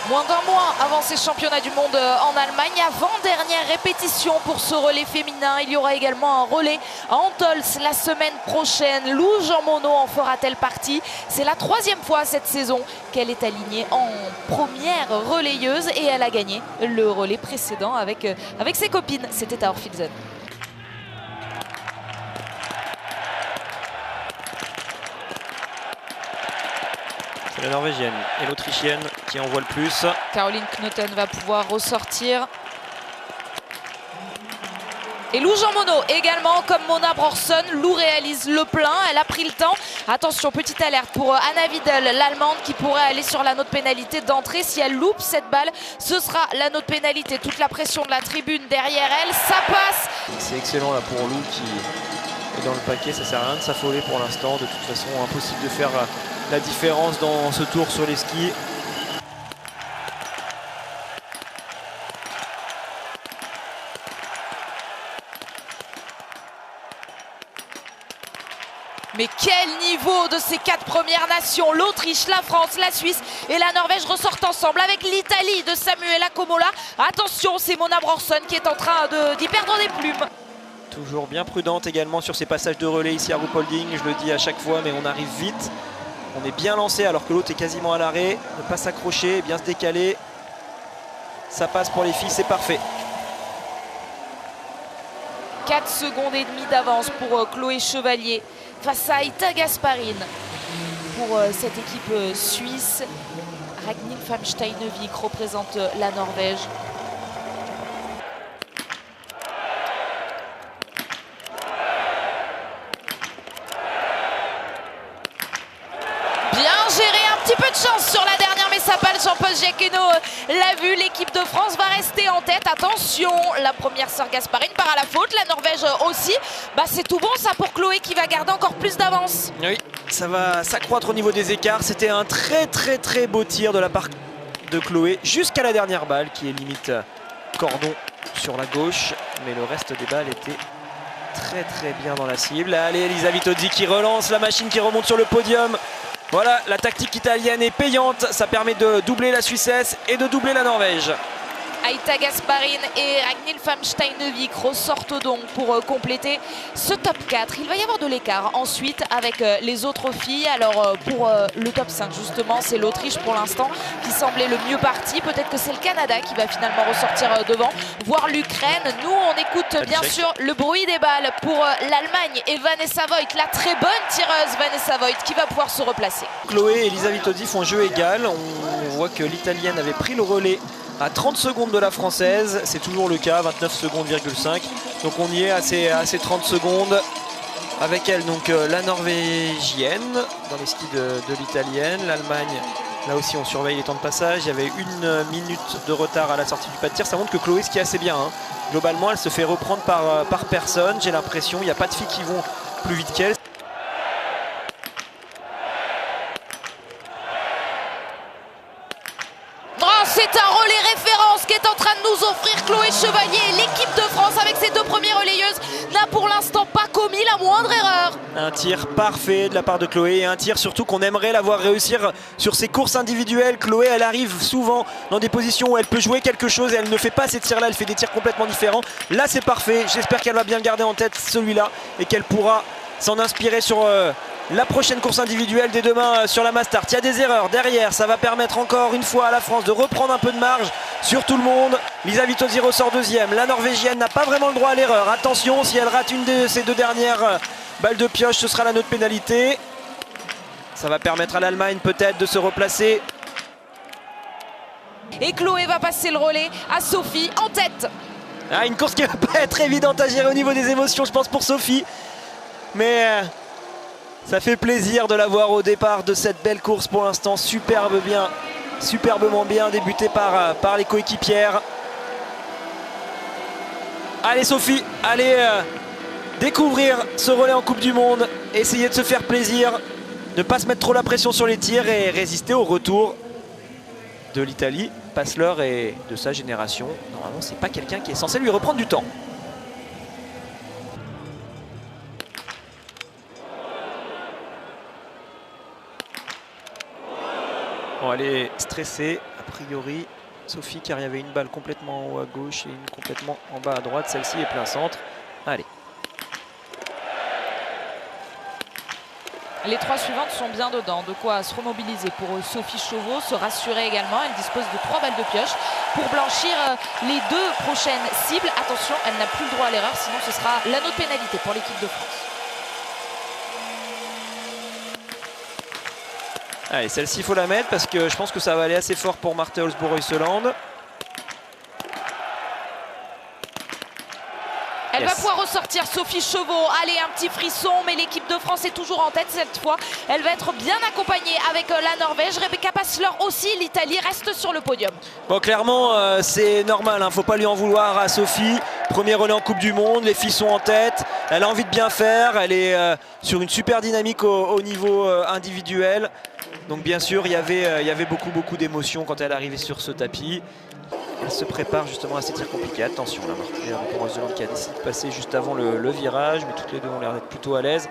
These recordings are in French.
Moins d'un mois avant ces championnats du monde en Allemagne, avant-dernière répétition pour ce relais féminin. Il y aura également un relais à Antols la semaine prochaine. Lou Jean Monod en fera-t-elle partie? C'est la 3e fois cette saison qu'elle est alignée en première relayeuse et elle a gagné le relais précédent avec ses copines. C'était à Orphilsen. C'est la Norvégienne et l'Autrichienne qui envoie le plus. Caroline Knoten va pouvoir ressortir. Et Lou Jean Monod également, comme Mona Brorsson. Lou réalise le plein, elle a pris le temps. Attention, petite alerte pour Anna Widel, l'Allemande, qui pourrait aller sur l'anneau de pénalité d'entrée. Si elle loupe cette balle, ce sera l'anneau de pénalité. Toute la pression de la tribune derrière elle, ça passe. C'est excellent là pour Lou qui est dans le paquet, ça sert à rien de s'affoler pour l'instant. De toute façon, impossible de faire la différence dans ce tour sur les skis. Mais quel niveau de ces 4 premières nations! L'Autriche, la France, la Suisse et la Norvège ressortent ensemble avec l'Italie de Samuela Comola. Attention, c'est Mona Brorsson qui est en train d'y perdre des plumes. Toujours bien prudente également sur ses passages de relais ici à Ruhpolding. Je le dis à chaque fois, mais on arrive vite. On est bien lancé alors que l'autre est quasiment à l'arrêt. Ne pas s'accrocher, bien se décaler. Ça passe pour les filles, c'est parfait. 4 secondes et demie d'avance pour Chloé Chevalier face à Ita Gasparine. Pour cette équipe suisse, Ragnhild Famsteinevik représente la Norvège. Bien géré, un petit peu de chance sur la dernière, mais ça passe. Jean-Paul Giacchino l'a vu, l'équipe de France va rester en tête. Attention, la première sœur Gasparine part à la faute, la Norvège aussi. Bah, c'est tout bon ça pour Chloé qui va garder encore plus d'avance. Oui, ça va s'accroître au niveau des écarts. C'était un très beau tir de la part de Chloé jusqu'à la dernière balle qui est limite cordon sur la gauche. Mais le reste des balles était très bien dans la cible. Allez, Elisa Vitozzi qui relance la machine, qui remonte sur le podium. Voilà, la tactique italienne est payante. Ça permet de doubler la Suissesse et de doubler la Norvège. Ita Gasparine et Ragnhild Famsteinevik ressortent donc pour compléter ce top 4. Il va y avoir de l'écart ensuite avec les autres filles. Alors pour le top 5 justement, c'est l'Autriche pour l'instant qui semblait le mieux parti. Peut-être que c'est le Canada qui va finalement ressortir devant, voire l'Ukraine. Nous on écoute bien sûr le bruit des balles pour l'Allemagne et Vanessa Voigt, la très bonne tireuse Vanessa Voigt qui va pouvoir se replacer. Chloé et Elisa Vitozzi font jeu égal. On voit que l'Italienne avait pris le relais à 30 secondes de la française, c'est toujours le cas, 29 secondes,5. Donc on y est à ces 30 secondes. Avec elle, donc la Norvégienne dans les skis de l'Italienne. L'Allemagne, là aussi on surveille les temps de passage. Il y avait 1 minute de retard à la sortie du pas de tir. Ça montre que Chloé skie assez bien. Globalement, elle se fait reprendre par personne. J'ai l'impression, il n'y a pas de filles qui vont plus vite qu'elle. C'est un relais référence qui est en train de nous offrir Chloé Chevalier. L'équipe de France avec ses 2 premières relayeuses n'a pour l'instant pas commis la moindre erreur. Un tir parfait de la part de Chloé et un tir surtout qu'on aimerait la voir réussir sur ses courses individuelles. Chloé, elle arrive souvent dans des positions où elle peut jouer quelque chose et elle ne fait pas ces tirs là, elle fait des tirs complètement différents. Là c'est parfait, j'espère qu'elle va bien garder en tête celui-là et qu'elle pourra s'en inspirer sur la prochaine course individuelle dès demain sur la Mastart. Il y a des erreurs derrière, ça va permettre encore une fois à la France de reprendre un peu de marge sur tout le monde. Lisa Vitozzi ressort 2e, la Norvégienne n'a pas vraiment le droit à l'erreur. Attention, si elle rate une de ces 2 dernières balles de pioche, ce sera l'anneau de pénalité. Ça va permettre à l'Allemagne peut-être de se replacer. Et Chloé va passer le relais à Sophie en tête. Ah, une course qui va pas être évidente à gérer au niveau des émotions, je pense, pour Sophie. Mais ça fait plaisir de la voir au départ de cette belle course pour l'instant. Superbement bien débuté par les coéquipières. Allez Sophie, allez découvrir ce relais en Coupe du Monde. Essayer de se faire plaisir, ne pas se mettre trop la pression sur les tirs et résister au retour de l'Italie. Passler est de sa génération. Normalement, c'est pas quelqu'un qui est censé lui reprendre du temps. Bon, elle est stressée, a priori. Sophie, car il y avait une balle complètement en haut à gauche et une complètement en bas à droite. Celle-ci est plein centre. Allez. Les 3 suivantes sont bien dedans, de quoi se remobiliser pour Sophie Chauveau, se rassurer également. Elle dispose de 3 balles de pioche pour blanchir les 2 prochaines cibles. Attention, elle n'a plus le droit à l'erreur, sinon ce sera l'anneau de pénalité pour l'équipe de France. Allez, celle-ci, il faut la mettre parce que je pense que ça va aller assez fort pour Marthe Olsbo-Reuseland. Elle va pouvoir ressortir, Sophie Chauveau. Allez, un petit frisson, mais l'équipe de France est toujours en tête cette fois. Elle va être bien accompagnée avec la Norvège. Rebecca Passler aussi, l'Italie reste sur le podium. Bon, clairement, c'est normal, hein, faut pas lui en vouloir à Sophie. Premier relais en Coupe du Monde, les filles sont en tête. Elle a envie de bien faire, elle est sur une super dynamique au niveau individuel. Donc bien sûr, il y avait beaucoup d'émotions quand elle arrivait sur ce tapis. Elle se prépare justement à ces tirs compliqués. Attention, la Marthe Reuseland qui a décidé de passer juste avant le virage, mais toutes les deux ont l'air d'être plutôt à l'aise.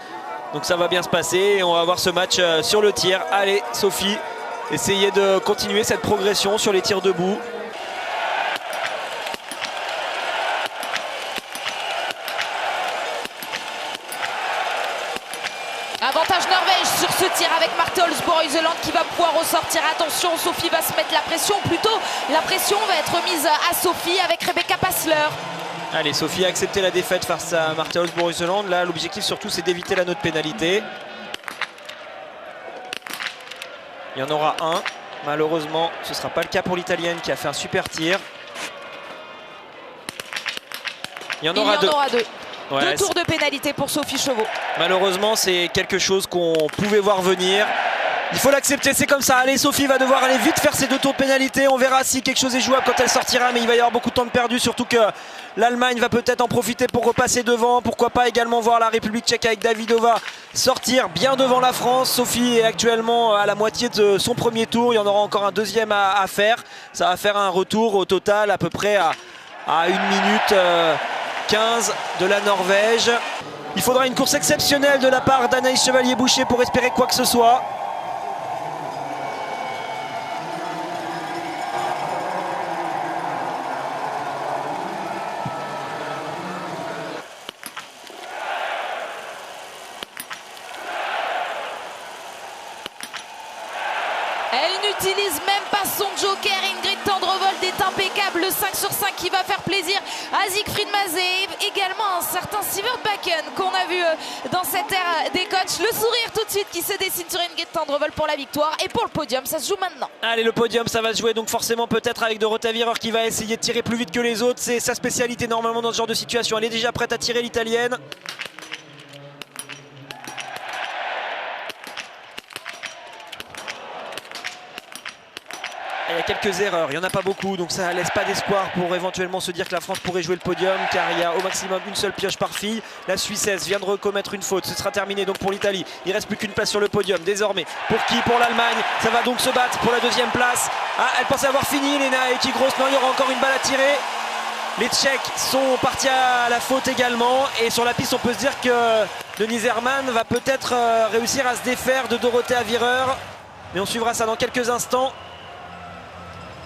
Donc ça va bien se passer et on va voir ce match sur le tir. Allez, Sophie, essayez de continuer cette progression sur les tirs debout. Avantage Norvège sur ce tir avec Marthe Olsbo-Reuseland qui va pouvoir ressortir. Attention, Sophie va se mettre la pression. Plutôt, la pression va être mise à Sophie avec Rebecca Passler. Allez, Sophie a accepté la défaite face à Marthe Olsbo-Reuseland. Là, l'objectif surtout, c'est d'éviter l'anneau de pénalité. Il y en aura un. Malheureusement, ce ne sera pas le cas pour l'Italienne qui a fait un super tir. Il y en aura deux. Ouais, 2 tours de pénalité pour Sophie Chauveau. Malheureusement, c'est quelque chose qu'on pouvait voir venir. Il faut l'accepter, c'est comme ça. Allez, Sophie va devoir aller vite faire ses 2 tours de pénalité. On verra si quelque chose est jouable quand elle sortira, mais il va y avoir beaucoup de temps de perdu, surtout que l'Allemagne va peut-être en profiter pour repasser devant. Pourquoi pas également voir la République tchèque avec Davidova sortir bien devant la France. Sophie est actuellement à la moitié de son premier tour. Il y en aura encore un deuxième à faire. Ça va faire un retour au total à peu près à 1 minute 15 de la Norvège. Il faudra une course exceptionnelle de la part d'Anaïs Chevalier-Boucher pour espérer quoi que ce soit. Elle n'utilise même pas son joker. Ingrid Tendrevold est impeccable. Le 5 sur 5 qui va faire plaisir à Siegfried Mazé. Également un certain Sivert Bakken qu'on a vu dans cette ère des coachs. Le sourire tout de suite qui se dessine sur Ingrid Tendrevold pour la victoire. Et pour le podium, ça se joue maintenant. Allez, le podium, ça va se jouer donc forcément peut-être avec Dorota Wierer qui va essayer de tirer plus vite que les autres. C'est sa spécialité normalement dans ce genre de situation. Elle est déjà prête à tirer, l'Italienne. Il y a quelques erreurs, il n'y en a pas beaucoup, donc ça ne laisse pas d'espoir pour éventuellement se dire que la France pourrait jouer le podium, car il y a au maximum une seule pioche par fille. La Suissesse vient de recommettre une faute, ce sera terminé donc pour l'Italie. Il ne reste plus qu'une place sur le podium désormais. Pour qui? Pour l'Allemagne. Ça va donc se battre pour la 2e place. Ah, elle pensait avoir fini, Lena Ekigros. Non, il y aura encore une balle à tirer. Les Tchèques sont partis à la faute également. Et sur la piste, on peut se dire que Denise Herrmann va peut-être réussir à se défaire de Dorothea Wierer. Mais on suivra ça dans quelques instants.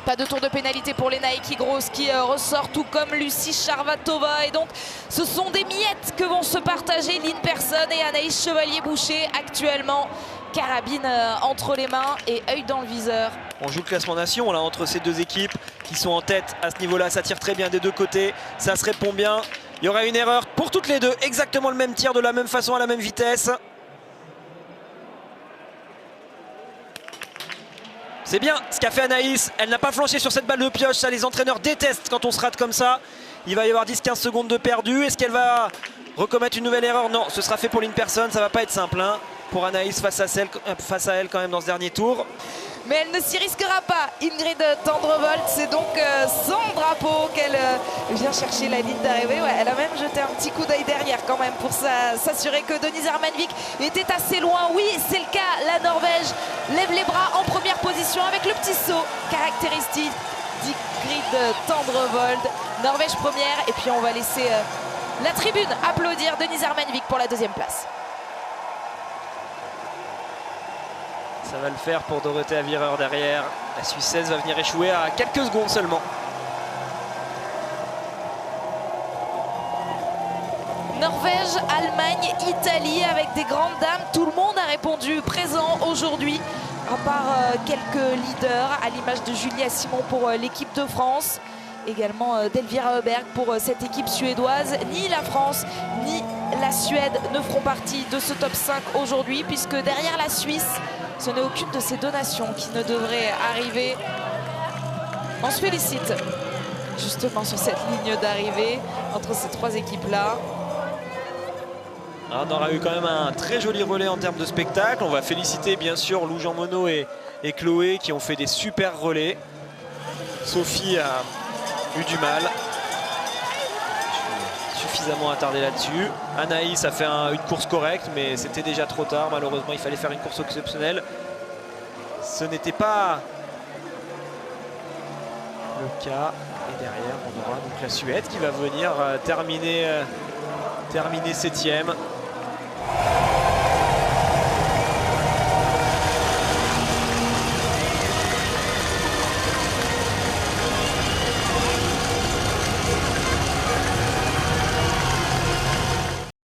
Pas de tour de pénalité pour Lena Ekigros qui ressort, tout comme Lucie Charvatova. Et donc ce sont des miettes que vont se partager Lynn Persson et Anaïs Chevalier-Boucher actuellement. Carabine entre les mains et œil dans le viseur. On joue le classement nation là entre ces deux équipes qui sont en tête à ce niveau-là. Ça tire très bien des deux côtés, ça se répond bien. Il y aura une erreur pour toutes les deux, exactement le même tir, de la même façon, à la même vitesse. C'est bien ce qu'a fait Anaïs, elle n'a pas flanché sur cette balle de pioche, ça les entraîneurs détestent quand on se rate comme ça. Il va y avoir 10-15 secondes de perdu, est-ce qu'elle va recommettre une nouvelle erreur? Non, ce sera fait pour Lynn Persson, ça va pas être simple hein, pour Anaïs face à elle quand même dans ce dernier tour. Mais elle ne s'y risquera pas, Ingrid Tendrevold. C'est donc son drapeau qu'elle vient chercher la ligne d'arrivée. Ouais, elle a même jeté un petit coup d'œil derrière quand même pour s'assurer que Denise Hermanvik était assez loin. Oui, c'est le cas. La Norvège lève les bras en première position avec le petit saut caractéristique d'Ingrid Tendrevold. Norvège première, et puis on va laisser la tribune applaudir Denise Hermanvik pour la 2e place. Ça va le faire pour Dorothea Virer derrière. La Suissesse va venir échouer à quelques secondes seulement. Norvège, Allemagne, Italie avec des grandes dames. Tout le monde a répondu présent aujourd'hui, à part quelques leaders, à l'image de Julia Simon pour l'équipe de France. Également d'Elvira Öberg pour cette équipe suédoise. Ni la France, ni la Suède ne feront partie de ce top 5 aujourd'hui, puisque derrière la Suisse, ce n'est aucune de ces deux nations qui ne devrait arriver. On se félicite justement sur cette ligne d'arrivée entre ces trois équipes-là. On aura eu quand même un très joli relais en termes de spectacle. On va féliciter bien sûr Lou Jean Monod et Chloé qui ont fait des super relais. Sophie a eu du mal. Je suis suffisamment attardé là-dessus. Anaïs a fait une course correcte, mais c'était déjà trop tard. Malheureusement, il fallait faire une course exceptionnelle. Ce n'était pas le cas. Et derrière, on aura donc la Suède qui va venir terminer 7e.